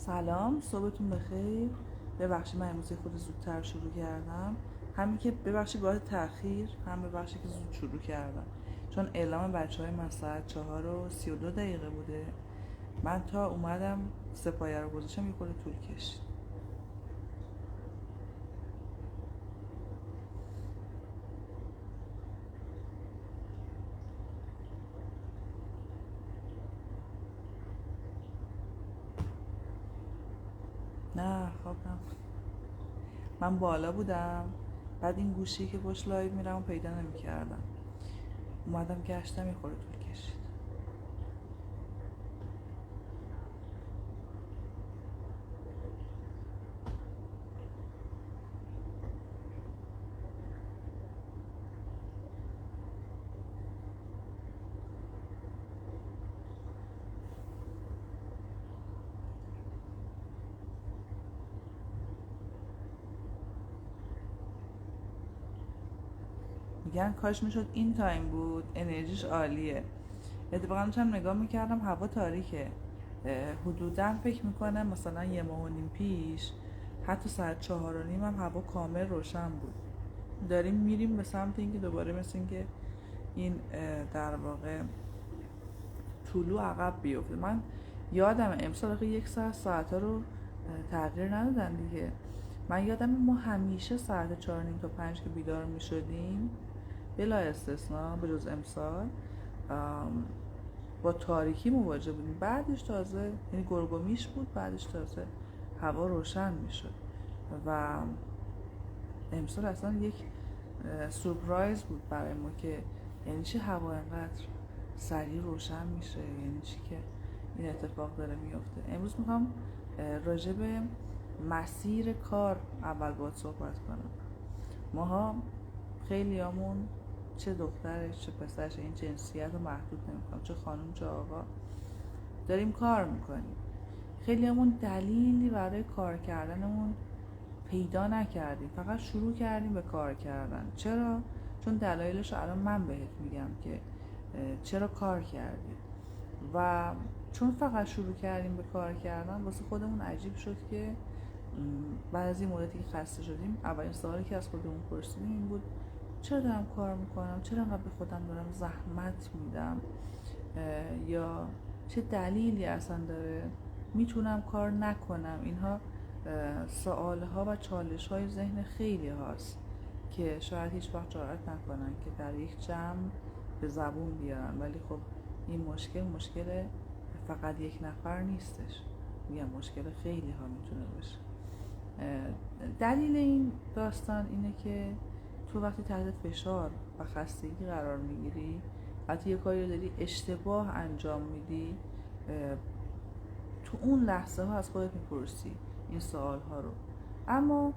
سلام، صبحتون بخیر. ببخشید من امروز خود زودتر شروع کردم. همین که ببخشید باید تأخیر، هم ببخشید که زود شروع کردم، چون اعلام بچه های من ساعت 4:32 بوده. من تا اومدم سپایه رو گذاشتم یه خورده طول کشید. نه خواب نبود. من بالا بودم، بعد این گوشی که باش لایو میرم پیدا نمی‌کردم. اومدم گشتم یه خورده طول کشید. میگن کاش میشد این تایم بود، انرژیش عالیه. اتفاقا داشتم نگاه میکردم هوا تاریکه. حدودا فکر میکنم مثلا 1 ماه و نیم پیش حتی ساعت 4:30 هم هوا کامل روشن بود. داریم میریم به سمت اینکه دوباره مثل اینکه این در واقع طلوع عقب بیفته. من یادم امسال آخه 1 ساعت ها رو تغییر ندادن دیگه. من یادم ما همیشه ساعت 4:30 تا 5 که بیدار میشدیم بلا استثنا به جز امسال با تاریکی مواجه بودیم. بعدش تازه یعنی گرگومیش بود، بعدش تازه هوا روشن میشد. و امسال اصلا یک سورپرایز بود برای ما که یعنی چی هوا انقدر سریع روشن میشه، یعنی چی که این اتفاق داره میفته. امروز میخوام راجع به مسیر کار اول باید صحبت کنم. ماها خیلیامون چه دخترش چه پسرش این جنسیت رو محدود نمیکنم، چه خانم چه آقا، داریم کار میکنیم. خیلیامون دلیلی برای کار کردنمون پیدا نکردیم، فقط شروع کردیم به کار کردن. چرا؟ چون دلایلش رو الان من بهت میگم که چرا کار کردیم. و چون فقط شروع کردیم به کار کردن واسه خودمون عجیب شد که بعد از این مدتی که خسته شدیم اولین سوالی که از خودمون پرسیدیم این بود چرا دارم کار میکنم، چرا انقدر به خودم دارم زحمت میدم، یا چه دلیلی اصلا داره میتونم کار نکنم. اینها سوالها و چالش های ذهن خیلی هاست که شاید هیچ وقت جرأت نکنن که در یک جمع به زبون بیارن. ولی خب این مشکل فقط یک نفر نیستش، میگم مشکل خیلی ها میتونه باشه. دلیل این داستان اینه که تو وقتی تحت فشار و خستگی قرار میگیری، وقتی یه کاری رو داری اشتباه انجام میدی، تو اون لحظه ها از خودت میپرسی این سوال ها رو. اما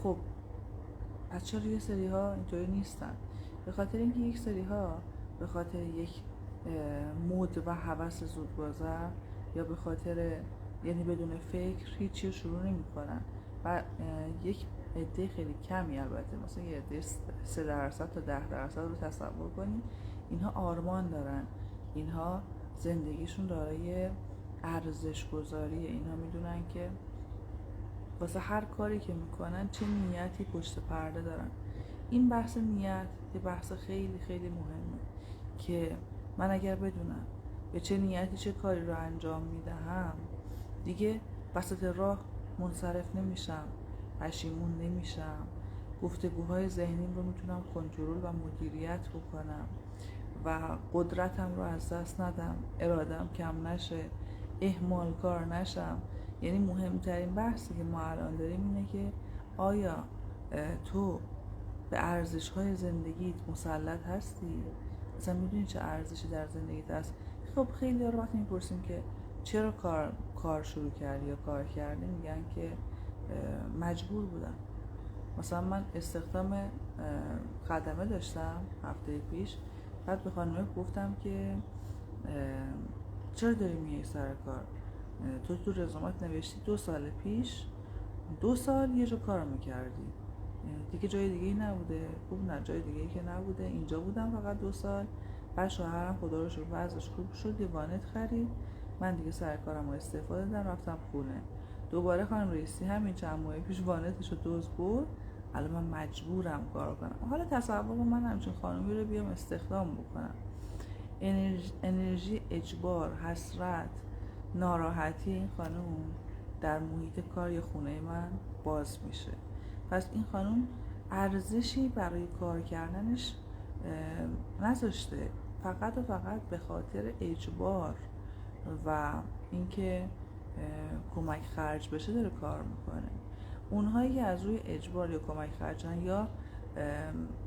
خب پس چرا یه سری ها اینطوری نیستن؟ به خاطر اینکه یک سری ها به خاطر یک مود و هوس زودگذر، یا به خاطر یعنی بدون فکر هیچی رو شروع نمی کنن. و یک عده خیلی کمی، البته مثلا یه عده 3% تا 10% رو تصور کنید، اینها آرمان دارن، اینها زندگیشون دارای ارزش گذاریه. اینها میدونن که واسه هر کاری که میکنن چه نیتی پشت پرده دارن. این بحث نیت یه بحث خیلی خیلی مهمه که من اگر بدونم به چه نیتی چه کاری رو انجام میدهم، دیگه وسط راه منصرف نمیشم، پشیمون نمیشم، گفتگوهای ذهنیم رو میتونم کنترل و مدیریت بکنم و قدرتم رو از دست ندم، ارادم کم نشه، اهمال کار نشم. یعنی مهمترین بحثی که ما الان داریم اینه که آیا تو به ارزش‌های زندگیت مسلط هستی؟ مثلا میدونی چه ارزشی در زندگیت هست؟ خب خیلی رو وقتی میپرسیم که چرا کار شروع کردی یا کار کردی، میگن که مجبور بودم. مثلا من استخدام خدمه داشتم هفته پیش، بعد به خانمه گفتم که چرا داری میای سر کار؟ تو رزومت نوشتی 2 سال پیش 2 سال یه جا کار میکردی، دیگه جای دیگه ای نبوده. خوب نه، جای دیگه ای که نبوده، اینجا بودم فقط 2 سال. بعد شوهرم خدا رو شکر وضعش خوب شد، یه وانت خرید من دیگه سر کارم رو استفاده دادم رفتم خونه. دوباره خانم رئیسی همین چند ماه پیش وانتش رو دزد برد، الان من مجبورم کار کنم. حالا تصور کن من همچین خانمی رو بیام استخدام بکنم. انرژی اجبار، حسرت، ناراحتی این خانم در محیط کار یا خونه من باز میشه. پس این خانم ارزشی برای کار کردنش نذاشته، فقط و فقط به خاطر اجبار و اینکه کمک خرج بشه داره کار میکنه. اونهایی که از روی اجبار یا کمک خرجن یا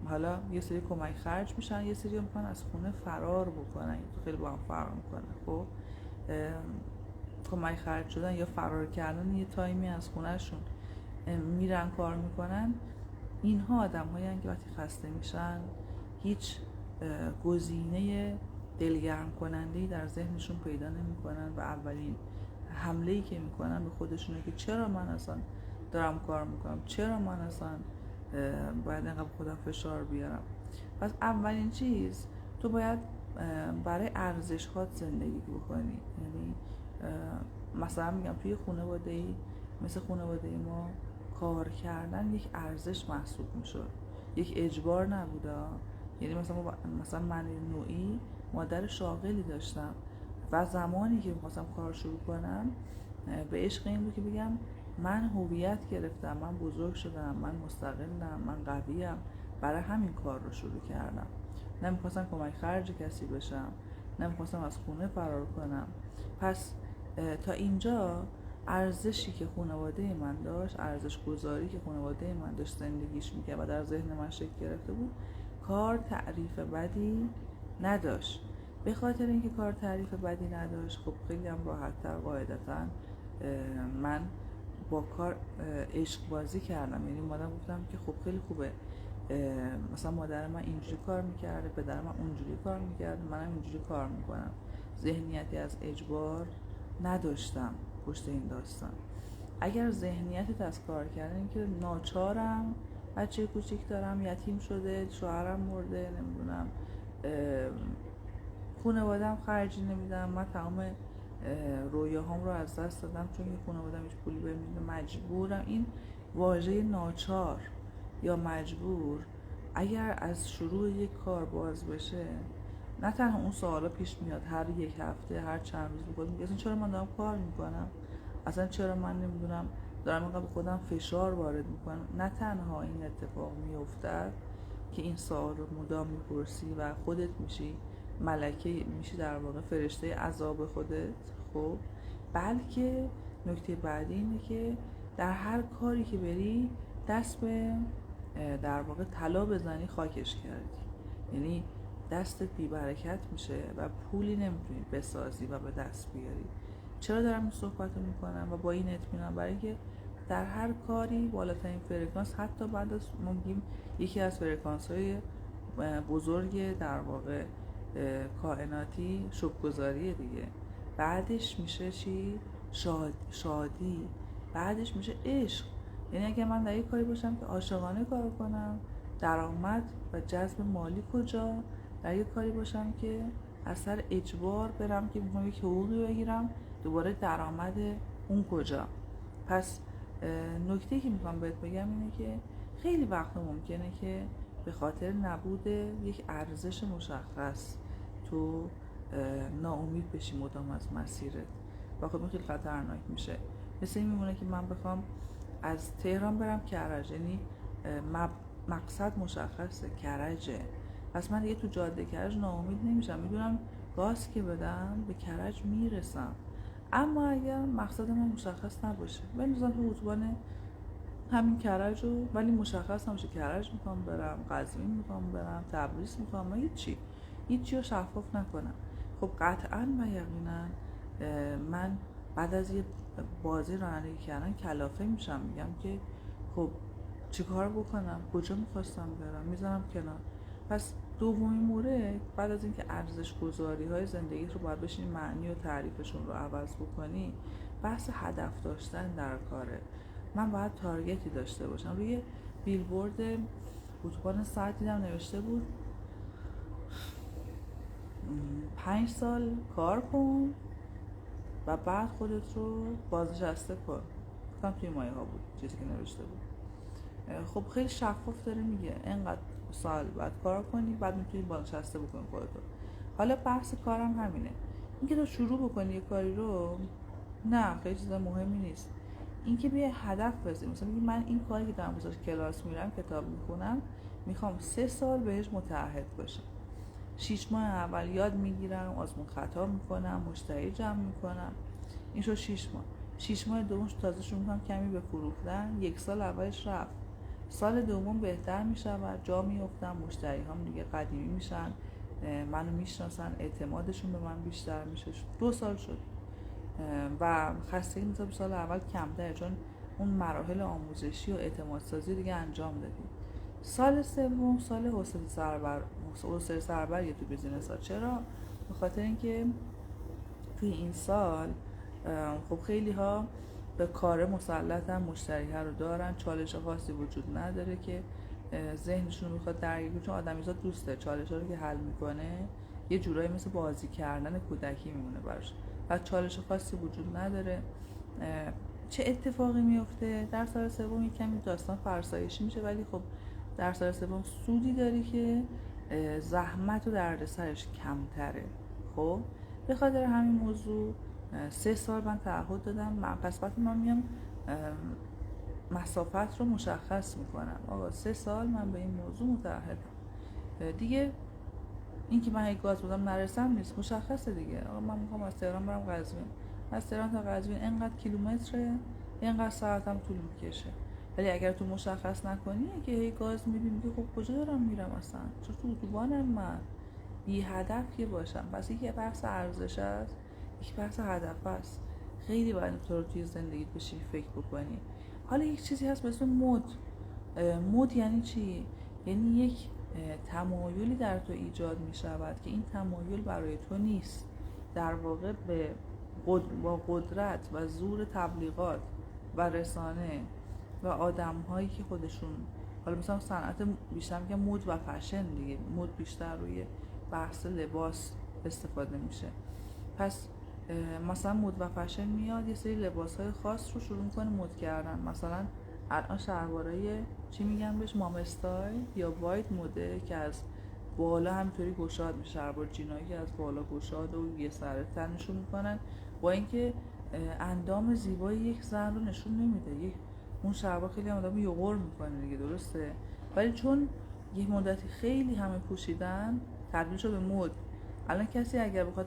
حالا یه سری کمک خرج میشن، یه سری میخوان از خونه فرار بکنن، خیلی با هم فرق میکنه. خب کمک خرج شدن یا فرار کردن یه تایمی از خونهشون میرن کار میکنن، اینها آدم هایی که وقتی خسته میشن هیچ گزینه دلگرم کننده‌ای در ذهنشون پیدا نمیکنن و اولین حمله‌ای که میکنن به خودشونه که چرا من اصلا دارم کار میکنم، چرا من اصلا باید اینقدر خودم فشار بیارم. پس اولین چیز تو باید برای ارزش‌هات زندگی بکنی. یعنی مثلا میگم توی خانواده‌ای مثل خانواده ما کار کردن یک ارزش محسوب میشد، یک اجبار نبوده. یعنی مثلا من نوعی مادر شاغلی داشتم و زمانی که می‌خواستم کار شروع کنم به عشق این بود که بگم من هویت گرفتم، من بزرگ شدم، من مستقلم، من قویم، برای همین کار رو شروع کردم. نمیخواستم کمک خرج کسی بشم، نمیخواستم از خونه فرار کنم. پس تا اینجا ارزشی که خانواده من داشت، ارزش گذاری که خانواده من داشت زندگیش میکرد و در ذهن من شکل گرفته بود، کار تعریف بدی نداشت. به خاطر اینکه کار تعریف بدی نداشت، خب خیلی هم راحت‌تر قاعدتاً من با کار عشق بازی کردم. یعنی اومدم گفتم که خب خیلی خوبه، مثلا مادر من اینجوری کار میکرده، پدر من اونجوری کار میکرده، منم اینجوری کار میکنم. ذهنیتی از اجبار نداشتم پشت این داستان. اگر ذهنیتت از کار کردن که ناچارم، بچه کوچیک دارم، یتیم شده، شوهرم مرده، نمیدونم خانواده‌ام خرجی نمیدم، من تمام رویاهام رو از دست دادم چون که خانواده‌ام هیچ پولی بهم نمیده، مجبورم. این واژه ناچار یا مجبور اگر از شروع یک کار باز بشه، نه تنها اون سوالا پیش میاد هر یک هفته، هر چند روز میگم اصلا چرا من دارم کار میکنم، اصلا چرا من نمیدونم دارم اینقدر به خودم فشار وارد میکنم. نه تنها این اتفاق میافتد که این سوال رو مدام میپرسی و خودت میشی ملکه، میشی در واقع فرشته عذاب خودت، خب بلکه نکته بعدی اینه که در هر کاری که بری دست به در واقع طلا بزنی خاکش کردی، یعنی دستت بی برکت میشه و پولی نمیتونی بسازی و به دست بیاری. چرا دارم این صحبت رو میکنم و با این اطمینان؟ برای که در هر کاری بالاترین فرکانس، حتی بعد از ما میگیم یکی از فرکانس های بزرگ در واقع کائناتی شکرگزاریه دیگه، بعدش میشه چی؟ شادی، بعدش میشه عشق. یعنی اگه من در یک کاری باشم که عاشقانه کار کنم، درآمد و جذب مالی کجا؟ در یک کاری باشم که از سر اجبار برم که میخوام یک حقوقی بگیرم، دوباره درآمد اون کجا؟ پس نکته که میخوام بهت بگم اینه که خیلی وقت ممکنه که به خاطر نبود یک ارزش مشخص تو ناامید بشی مدام از مسیرت و خب این خیلی خطرناک میشه. مثل این میمونه که من بخوام از تهران برم کرج، یعنی مقصد مشخصه، کرجه، پس من دیگه تو جاده کرج ناامید نمیشم، میدونم گاز که بدم به کرج میرسم. اما اگر مقصد من مشخص نباشه، بنوزم تو اتوبان همین کرج رو، ولی مشخص نباشه کرج میخوام برم، قزوین میخوام برم، تبریز میخوام، من هیچی رو شفاف نکنم، خب قطعاً و یقینا من بعد از یه بازی رانندگی کردن کلافه میشم، میگم که خب چیکار بکنم، کجا میخواستم برم، میذارم کنار. پس دومین مورد بعد از اینکه ارزش گذاری های زندگی رو باید بشین معنی و تعریفشون رو عوض بکنی، بحث هدف داشتن در کاره. من باید تارگتی داشته باشم. روی بیلبورد اتوبان ساعت دیدم نوشته بود 5 سال کار کن و بعد خودت رو بازنشسته کن. گفتم توی مایه ها بود چیزی که نوشته بود. خب خیلی شفاف داره میگه اینقدر سال بعد کار کنی بعد میتونی بازنشسته بکنی خودتو. حالا بحث کارم همینه، اینکه تو شروع بکنی یه کاری رو، نه خیلی چیز مهمی نیست. اینکه بیا هدف بذاری، مثلا میگی من این کاری که دارم واسش کلاس میرم کتاب میخونم میخوام 3 سال بهش متعهد باشم. 6 ماه اول یاد میگیرم، آزمون خطا میکنم، مشتری جمع میکنم، این شد 6 ماه. 6 ماه دومش تازه شروع میکنم کمی به فروختن، 1 سال اولش رفت. سال دوم بهتر میشود، جا میافتم، مشتری هم دیگه قدیمی میشن، منو میشناسن، اعتمادشون به من بیشتر میشه. 2 سال شد و خستگی نسبت سال اول کمتره، چون اون مراحل آموزشی و اعتماد سازی دیگه انجام دادی. سال سوم سال حوصله سربریه تو بیزینس ها. چرا؟ به خاطر اینکه توی این سال خب خیلی ها به کار مسلطن، مشتری ها رو دارن، چالش خاصی وجود نداره که ذهنشون رو میخواد درگیر کنه، چون آدمیزاد دوست داره چالش ها رو که حل میکنه یه جورایی مثل بازی کردن کودکی میمونه براش و چالش خاصی وجود نداره. چه اتفاقی میفته؟ در سال سوم کمی داستان فرسایشی میشه، ولی خب در سال سوم سودی داری که زحمت و دردسرش کمتره. خب به خاطر همین موضوع 3 سال من تعهد دادم. پس وقتی من میام مسافت رو مشخص میکنم، آقا 3 سال من به این موضوع متعهدم دیگه. این که من یک گاز بودم نرسم نیست، مشخصه دیگه. آقا من میخوام از تهران برم قزوین، از تهران تا قزوین اینقدر کیلومتره، اینقدر ساعتم طول میکشه. ولی اگر تو مشخص نکنی که هی گاز میدی میگی خب کجا دارم میرم اصلا، چرا تو اتوبانم من، بی هدف که باشم. پس یکی بحث ارزش است، یک بحث هدف است. خیلی باید تو رو توی زندگیت بشی فکر بکنی. حالا یک چیزی هست به اسم مد. مد یعنی چی؟ یعنی یک تمایلی در تو ایجاد می شود که این تمایل برای تو نیست. در واقع با قدرت و زور تبلیغات و رسانه و آدم هایی که خودشون، حالا مثلا صنعت بیشتر میگم مد و فشن دیگه، مد بیشتر روی بحث لباس استفاده میشه. پس مثلا مد و فشن میاد یه سری لباس های خاص رو شروع میکنه مد کردن. مثلا الان شلوارای چی میگن بهش، مام استایل یا واید مده که از بالا همینطوری گشاد میشه، شلوار جینایی که از بالا گشاد و یه سر تنشون میکنن، با اینکه اندام زیبای یک زن رو نشون نمیده. یک اون شلوار خیلی هم آدمو یغور میکنه دیگه، درسته، ولی چون یه مدتی خیلی همه پوشیدن تبدیل شد به مد. الان کسی اگر بخواد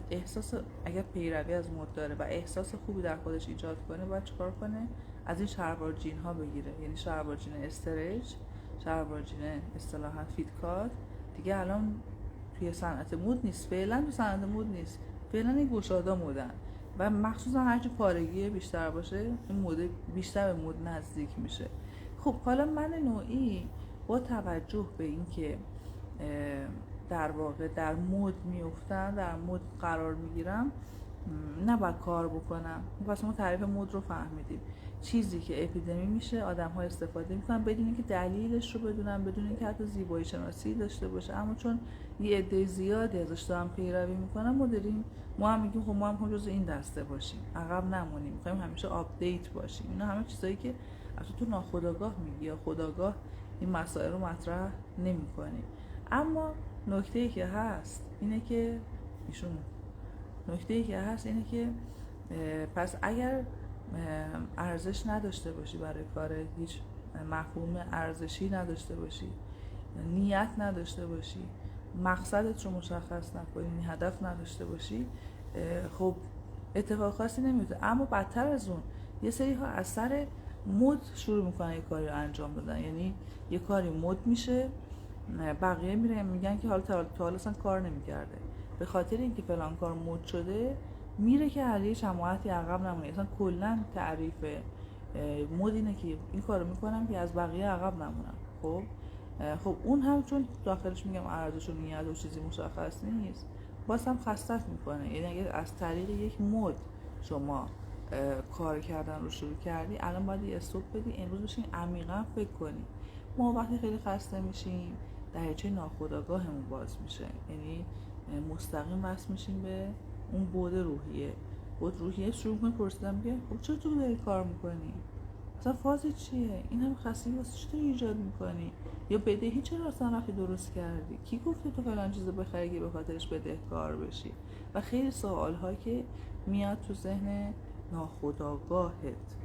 اگر پیروی از مد داره و احساس خوبی در خودش ایجاد کنه باید چیکار کنه؟ از این شلوار جین ها بگیره. یعنی شلوار جین استرچ، شلوار جین اصطلاحاً فیت کات دیگه الان توی صنعت مد نیست، فعلا تو صنعت مد نیست، فعلا این گشادا مدن و مخصوصا هرچی پارگی بیشتر باشه این مد بیشتر به مد نزدیک میشه. خب حالا من نوعی با توجه به اینکه در واقع در مد میافتم، در مد قرار میگیرم، نباید کار بکنم. پس ما تعریف مد رو فهمیدیم، چیزی که اپیدمی میشه آدم ها استفاده میکنن بدون اینکه دلیلش رو بدونن، بدون اینکه حتی زیبایی شناسی داشته باشه، اما چون یه عده زیادی ازش دارن پیروی میکنن ما هم میگیم خب ما هم جزو این دسته باشیم، عقب نمونیم، میخوایم همیشه آپدیت باشیم. اینا همه چیزایی که اصلا تو ناخودآگاه میگی یا خودآگاه این مسائل رو مطرح نمی‌کنی. اما نکته‌ای که هست اینه که پس اگر ارزش نداشته باشی برای کارت، هیچ مفهوم ارزشی نداشته باشی، نیت نداشته باشی، مقصدت رو مشخص نکنی، هدف نداشته باشی، خب اتفاق خاصی نمیفته. اما بدتر از اون یه سری ها از سر مد شروع میکنن یه کاری رو انجام دادن. یعنی یه کاری مد میشه، بقیه میرن میگن که حالا اصلا کار نمیکرده، به خاطر اینکه فلان کار مد شده میره که علیه جماعتی عقب نمونه. اصلا کلا تعریف مد اینه که این کارو میکنم که از بقیه عقب نمونم. خب اون هم چون داخلش میگم ارزش و نیت و چیزی مشخص نیست، باز هم خستت میکنه. یعنی اگه از طریق یک مد شما کار کردن رو شروع کردی، الان باید یه استوب بدی، امروز بشین عمیقا فکر کنی. ما وقتی خیلی خسته میشیم دریچه ناخودآگاهمون باز میشه، یعنی مستقیم وصل میشیم به اون بعد روحیه خود روحیه شروع کنی پرسیدن، میگه خب چرا تو داری کار میکنی؟ اصلا فاز چیه؟ این هم خستگی واسه چی داری ایجاد میکنی؟ یا بدهی چرا اصلا رفتی درست کردی؟ کی گفته تو فلان چیزو بخری که به خاطرش بدهکار بشی؟ و خیلی سوال ها که میاد تو ذهن ناخودآگاهت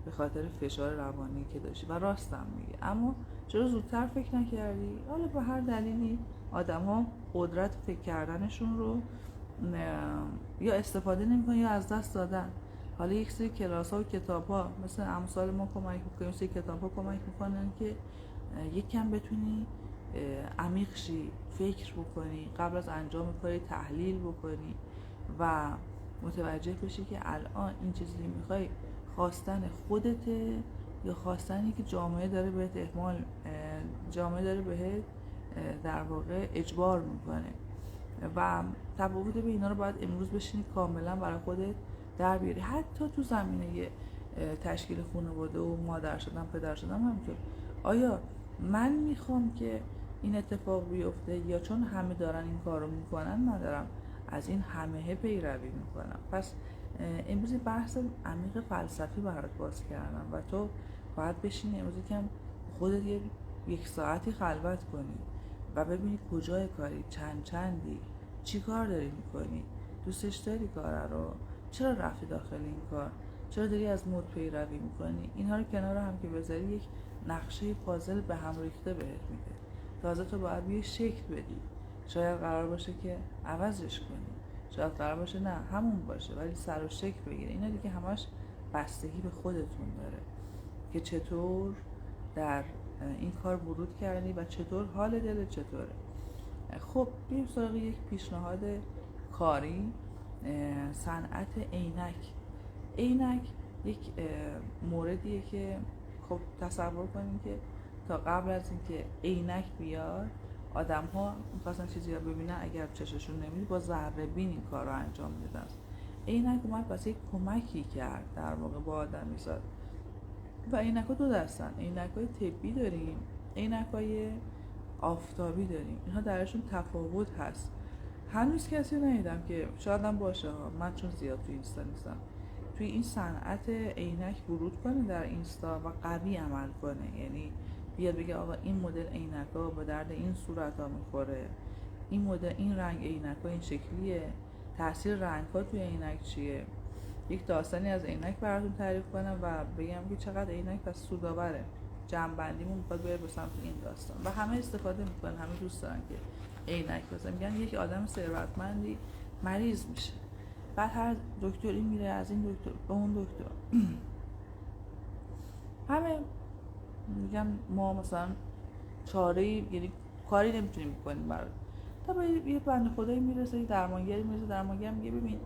به خاطر فشار روانی که داشتی و راستم میگه. اما چرا زودتر فکر نکردی؟ حالا به هر دلیلی آدما قدرت فکر کردنشون رو یا استفاده نمیکنن یا از دست دادن. حالا یک سری کلاس ها و کتاب ها مثل امثال ما کمک میکنیم، سری کتاب ها کمک میکنن که یک کم بتونی عمیق شی، فکر بکنی، قبل از انجام کاری تحلیل بکنی و متوجه بشی که الان این چیزی که میخوای خواستن خودته یا خواستنی که جامعه داره بهت جامعه داره بهت در واقع اجبار میکنه. و تفاوت به اینا رو باید امروز بشینی کاملا برای خودت در بیاری. حتی تو زمینه تشکیل خانواده و مادر شدن، پدر شدن همینطور. آیا من میخوام که این اتفاق بیفته یا چون همه دارن این کار رو میکنن من دارم از این همه پیروی میکنم؟ پس امروز بحث عمیق فلسفی برات باز کردم و تو باید بشینی امروز کم خودت یک ساعتی خلوت کنی و ببینی کجای کاری، چندی، چی کار داری میکنی، دوستش داری کار رو، چرا رفتی داخل این کار، چرا داری از مود پیروی میکنی. اینها رو کنار هم که بذاری یک نقشه پازل به هم ریخته بهت میده. تازه تو باید یه شکل بدی. شاید قرار باشه که عوضش کنی، شاید قرار باشه نه همون باشه ولی سر و شکل بگیره. اینا دیگه همش بستگی به خودتون داره که چطور در این کار ورود کردی و چطور حال دلت چطوره. خب بریم سراغ یک پیشنهاد کاری. صنعت عینک یک موردیه که خب تصور کنیم که تا قبل از اینکه عینک بیاد آدم ها میخواستن چیزی رو ببینن، اگر چششون نمید با ذره بین این کار رو انجام میدادن. عینک اومد واسه یک کمکی کرد در واقع با آدمی زاد. و عینک‌ها دو دستن، عینک‌های طبی داریم، عینک‌های آفتابی داریم. اینها درشون تفاوت هست. هنوز کسی ندیدم که شاید هم باشه ها، من چون زیاد توی اینستا نیستم، توی این صنعت عینک ورود کنه در اینستا و قوی عمل کنه. یعنی بیاد بگه آقا این مدل عینک‌ها به درد این صورت‌ها میخوره، این مدل این رنگ عینک‌ها این شکلیه، تاثیر رنگ‌ها توی عینک چیه. یک داستانی از عینک براتون تعریف کنم و بگم که چقدر عینک پس سودآوره. جمع‌بندیمون میخواد بره به سمت این داستان و همه استفاده میکنن، همه دوست دارن که عینک بزنن. میگن یک آدم ثروتمندی مریض میشه، بعد هر دکتری میره از این دکتر به اون دکتر همه میگن ما مثلا یعنی کاری نمیتونیم بکنیم برات. تا به یه بنده خدایی میرسه، درمانگری میگه ببین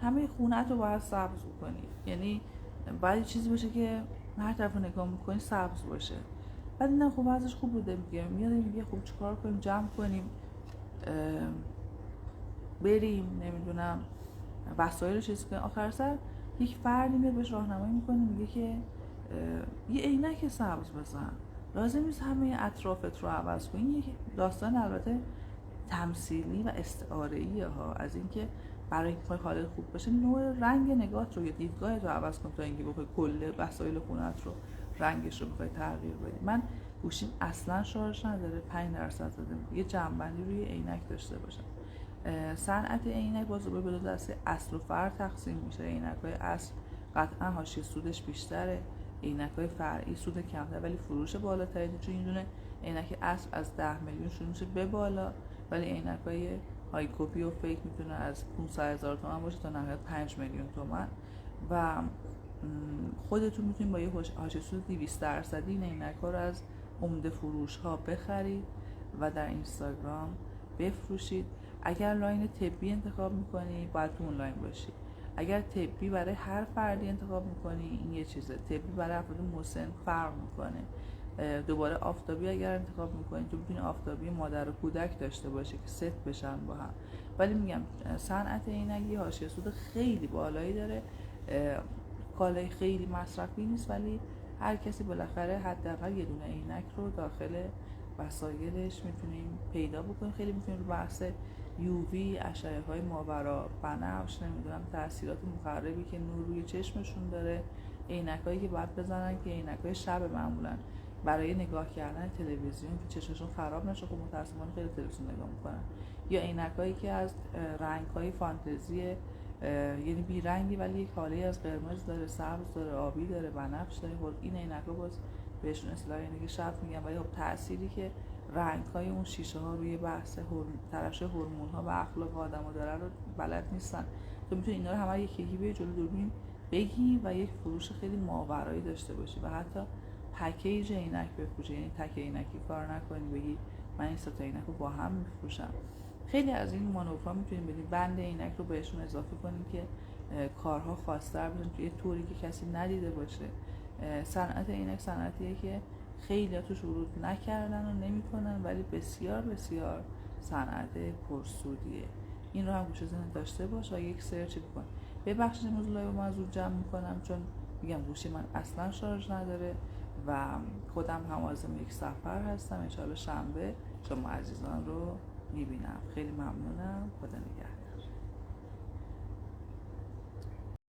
همه خونه‌ت رو باید سبز بکنی. یعنی باید چیزی باشه که هر طرف نگاه میکنی سبز باشه. بعد نه خب ازش خوب بوده، میگه خب چیکار کنیم، جمع کنیم بریم نمیدونم وسایل رو چیز کنیم. آخر سر یک فردی میاد بهش راهنمایی میکنه، میگه که یه عینک سبز بزن، لازم نیست همه اطرافت رو عوض کنی. یک داستان البته تمثیلی و استعاره‌ایه ها، از اینکه برای اینکه حالت خوب بشه نوع رنگ نگاهت رو یا دیدگاهت رو عوض کن تا اینکه بخوای کل وسایل خونت رو رنگش رو بخوای تغییر بدی. من گوشیم اصلا شارژ نداره، 5% داده. یه جمع‌بندی روی عینک داشته باشم. صنعت عینک باز به دو دسته اصل و فرع تقسیم میشه. عینک‌های اصل قطعا حاشیه سودش بیشتره، عینک‌های فرعی سود کمتر ولی فروش بالاتری. چون این دونه عینک اصل از 10 میلیون شروع میشه به بالا، ولی عینک‌های های کپی و فیک میتونه از 500,000 تومان باشه تا نهایت 5 میلیون تومان. و خودتون میتونید با یه حاشیه سود 200% این عینک‌ها رو از عمده فروش ها بخرید و در اینستاگرام بفروشید. اگر لاین طبی انتخاب میکنی باید تو اون لاین باشی. اگر طبی برای هر فردی انتخاب میکنی این یه چیزه، طبی برای افراد مسن فرق میکنه. دوباره آفتابی اگر انتخاب میکنی تو میتونی آفتابی مادر و کودک داشته باشی که ست بشن با هم. ولی میگم صنعت عینک یه حاشیه سود خیلی بالایی داره، کالای خیلی مصرفی نیست، ولی هر کسی بالاخره حداقل یه دونه عینک رو داخل وسایلش میتونیم پیدا بکنیم. خیلی میتونیم رو بحث یووی، اشعه های ماورا بنفش، نمیدونم تاثیرات مخربی که نور روی چشمشون داره، عینکایی که باید بزنن که عینکای شب معمولا برای نگاه کردن تلویزیون که چشمشون خراب نشه، خب متأسفانه خیلی تلویزیون نگاه میکنن، یا عینکایی که از رنگ‌های فانتزی یعنی بیرنگی ولی یک حاله از قرمز داره، سبز داره، آبی داره، بنفش داره. این عینک‌ها باز بهشون اصطلاح عینک شب میگن، ولی خب تأثیری که رنگ‌های اون شیشه ها روی بحث ترشح هورمون‌ها و اخلاق آدمو داره رو بلد نیستن. تو میتونی اینا رو همه یکی یکی به جلو دوربین بگی و یک فروش خیلی ماورایی داشته باشی و حتی پکیج عینک بفروشی، یعنی تک عینکی کار نکنی بگی من این سه تا عینک رو با هم میفروشم. خیلی از این مانورها میتونیم بدیم، بند عینک رو بهشون اضافه کنیم که کارها خاص‌تر بشن توی طوری که کسی ندیده باشه. صنعت عینک صنعتیه که خیلی توش ورود نکردن و نمیکنن، ولی بسیار بسیار صنعت پرسودیه. این رو هم گوشه ذهن داشته باش و یک سرچ بکن. ببخشید امروز لایو من زود جمع میکنم چون میگم گوشی من اصلا شارژ نداره و خودم هم عازم یک سفر هستم. انشاءالله شنبه شما عزیزان رو میبینم. خیلی ممنونم. خدا نگهدار.